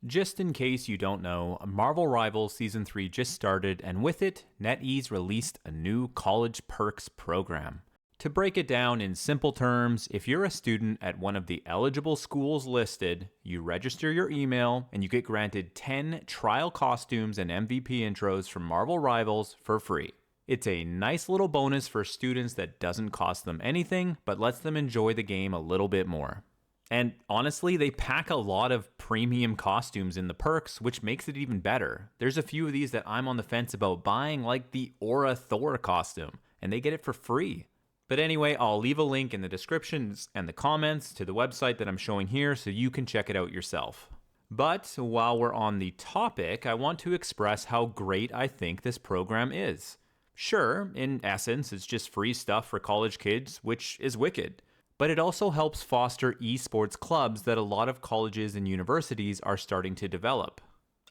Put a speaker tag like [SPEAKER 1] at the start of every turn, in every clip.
[SPEAKER 1] Just in case you don't know, Marvel Rivals Season 3 just started, and with it, NetEase released a new college perks program. To break it down in simple terms, if you're a student at one of the eligible schools listed, you register your email and you get granted 10 trial costumes and MVP intros from Marvel Rivals for free. It's a nice little bonus for students that doesn't cost them anything, but lets them enjoy the game a little bit more. And honestly, they pack a lot of premium costumes in the perks, which makes it even better. There's a few of these that I'm on the fence about buying, like the Aura Thor costume, and they get it for free. But anyway, I'll leave a link in the descriptions and the comments to the website that I'm showing here so you can check it out yourself. But while we're on the topic, I want to express how great I think this program is. Sure, in essence, it's just free stuff for college kids, which is wicked. But it also helps foster esports clubs that a lot of colleges and universities are starting to develop.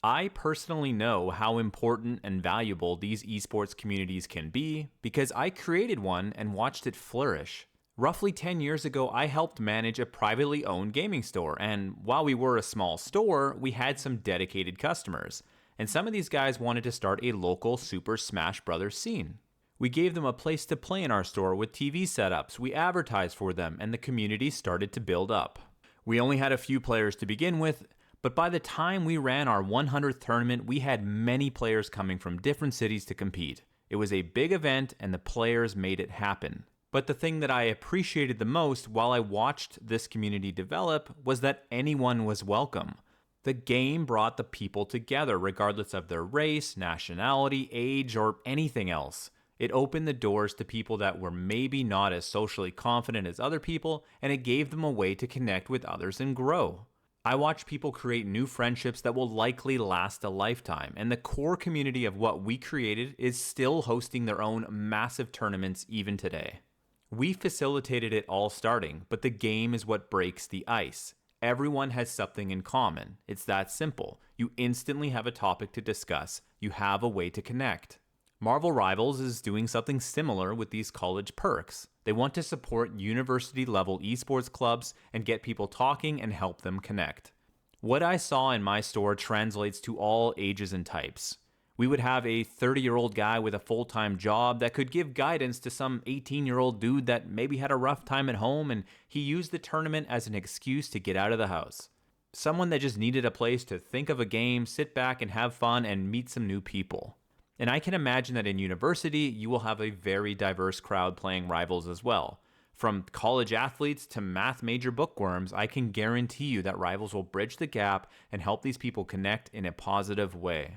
[SPEAKER 1] I personally know how important and valuable these esports communities can be because I created one and watched it flourish. Roughly 10 years ago, I helped manage a privately owned gaming store, and while we were a small store, we had some dedicated customers. And some of these guys wanted to start a local Super Smash Bros. Scene. We gave them a place to play in our store with TV setups, we advertised for them, and the community started to build up. We only had a few players to begin with, but by the time we ran our 100th tournament, we had many players coming from different cities to compete. It was a big event, and the players made it happen. But the thing that I appreciated the most while I watched this community develop was that anyone was welcome. The game brought the people together regardless of their race, nationality, age, or anything else. It opened the doors to people that were maybe not as socially confident as other people, and it gave them a way to connect with others and grow. I watched people create new friendships that will likely last a lifetime, and the core community of what we created is still hosting their own massive tournaments even today. We facilitated it all starting, but the game is what breaks the ice. Everyone has something in common. It's that simple. You instantly have a topic to discuss. You have a way to connect. Marvel Rivals is doing something similar with these college perks. They want to support university-level esports clubs and get people talking and help them connect. What I saw in my store translates to all ages and types. We would have a 30-year-old guy with a full-time job that could give guidance to some 18-year-old dude that maybe had a rough time at home, and he used the tournament as an excuse to get out of the house. Someone that just needed a place to think of a game, sit back and have fun, and meet some new people. And I can imagine that in university, you will have a very diverse crowd playing Rivals as well. From college athletes to math major bookworms, I can guarantee you that Rivals will bridge the gap and help these people connect in a positive way.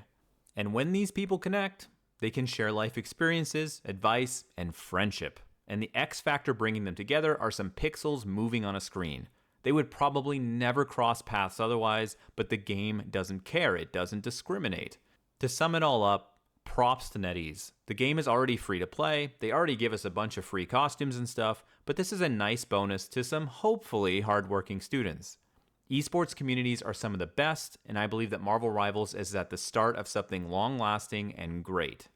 [SPEAKER 1] And when these people connect, they can share life experiences, advice, and friendship. And the X factor bringing them together are some pixels moving on a screen. They would probably never cross paths otherwise, but the game doesn't care, it doesn't discriminate. To sum it all up, props to NetEase. The game is already free to play, they already give us a bunch of free costumes and stuff, but this is a nice bonus to some hopefully hardworking students. Esports communities are some of the best, and I believe that Marvel Rivals is at the start of something long-lasting and great.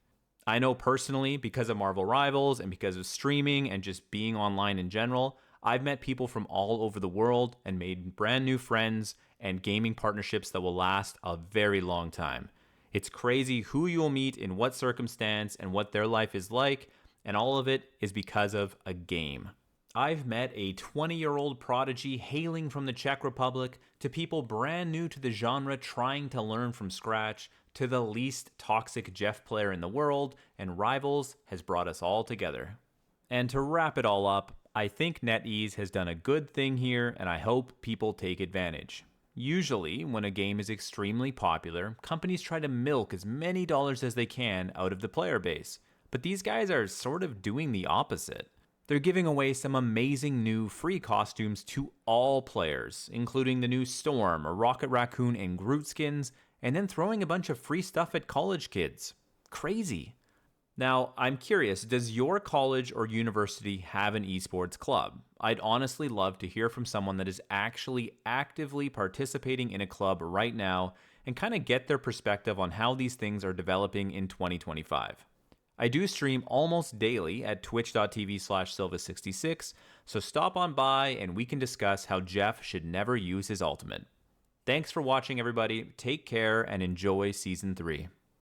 [SPEAKER 1] I know personally, because of Marvel Rivals and because of streaming and just being online in general, I've met people from all over the world and made brand new friends and gaming partnerships that will last a very long time. It's crazy who you'll meet in what circumstance and what their life is like, and all of it is because of a game. I've met a 20-year-old prodigy hailing from the Czech Republic, to people brand new to the genre trying to learn from scratch, to the least toxic Jeff player in the world, and Rivals has brought us all together. And to wrap it all up, I think NetEase has done a good thing here, and I hope people take advantage. Usually, when a game is extremely popular, companies try to milk as many dollars as they can out of the player base. But these guys are sort of doing the opposite. They're giving away some amazing new free costumes to all players, including the new Storm, Rocket Raccoon, and Groot skins, and then throwing a bunch of free stuff at college kids. Crazy. Now, I'm curious, does your college or university have an esports club? I'd honestly love to hear from someone that is actually actively participating in a club right now and kind of get their perspective on how these things are developing in 2025. I do stream almost daily at twitch.tv/Silva66, so stop on by and we can discuss how Jeff should never use his ultimate. Thanks for watching, everybody. Take care and enjoy Season 3.